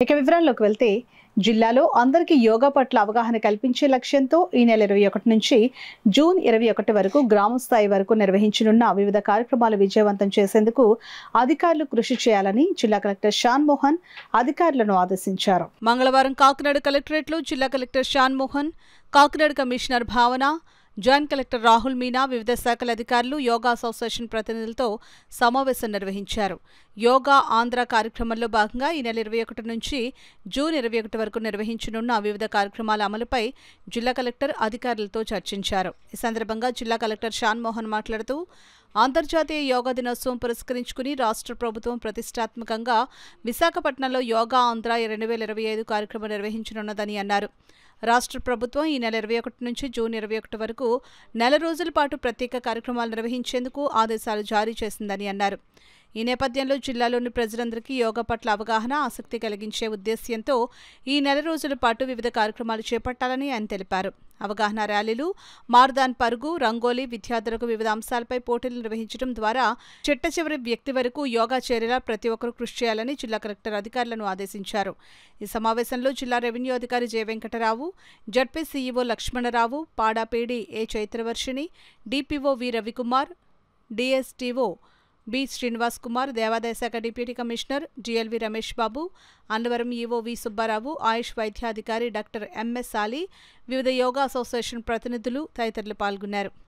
ఇక వివరాల్లోకి వెళ్తే జిల్లాలో అందరికీ యోగా పట్ల అవగాహన కల్పించే లక్ష్యంతో ఈ నెల 21 నుంచి జూన్ 21 వరకు గ్రామ స్థాయి వరకు నిర్వహించనున్న వివిధ కార్యక్రమాలు విజయవంతం చేసేందుకు అధికారులు కృషి చేయాలని జిల్లా కలెక్టర్ షాన్ మోహన్ అధికారులను ఆదేశించారు. మంగళవారం కాకినాడ కలెక్టరేట్లో జిల్లా కలెక్టర్ షాన్ మోహన్, కాకినాడ కమిషనర్ భావన, జాయింట్ కలెక్టర్ రాహుల్ మీనా, వివిధ శాఖల అధికారులు, యోగా అసోసియేషన్ ప్రతినిధులతో సమావేశం నిర్వహించారు. యోగా ఆంధ్ర కార్యక్రమంలో భాగంగా ఈ నెల 21 నుంచి జూన్ 21 వరకు నిర్వహించనున్న వివిధ కార్యక్రమాల అమలుపై జిల్లా కలెక్టర్ అధికారులతో చర్చించారు. ఈ సందర్భంగా జిల్లా కలెక్టర్ షాన్ మోహన్ మాట్లాడుతూ అంతర్జాతీయ యోగా దినోత్సవం పురస్కరించుకుని రాష్ట్ర ప్రభుత్వం ప్రతిష్టాత్మకంగా విశాఖపట్నంలో యోగా ఆంధ్ర 2025 కార్యక్రమం నిర్వహించనున్నదని అన్నారు. రాష్ట్ర ప్రభుత్వం ఈ నెల 21 నుంచి జూన్ 21 వరకు నెల రోజుల పాటు ప్రత్యేక కార్యక్రమాలు నిర్వహించేందుకు ఆదేశాలు జారీ చేసిందని అన్నారు. ఈ నేపథ్యంలో జిల్లాలోని ప్రజలందరికీ యోగా పట్ల అవగాహన, ఆసక్తి కలిగించే ఉద్దేశ్యంతో ఈ నెల రోజుల పాటు వివిధ కార్యక్రమాలు చేపట్టాలని ఆయన తెలిపారు. అవగాహన ర్యాలీలు, మారథాన్ పరుగు, రంగోలీ, విద్యార్థులకు వివిధ అంశాలపై పోటీలు నిర్వహించడం ద్వారా చిట్టచివరి వ్యక్తి వరకు యోగా చేరేలా ప్రతి ఒక్కరూ కృషి చేయాలని జిల్లా కలెక్టర్ అధికారులను ఆదేశించారు. ఈ సమావేశంలో జిల్లా రెవెన్యూ అధికారి J Venkatarao, ZP CEO Lakshmanarao, పాడాపేడి A Chaitravarshini, DPO V Ravikumar, DSTO B Srinivas Kumar, దేవాదాయ శాఖ deputy commissioner GLV Ramesh Babu, Annavaram EO V Subbarao, Ayush వైద్యాధికారి డాక్టర్ ఎంఎస్ ఆలీ, వివిధ యోగా అసోసియేషన్ ప్రతినిధులు తదితరులు పాల్గొన్నారు.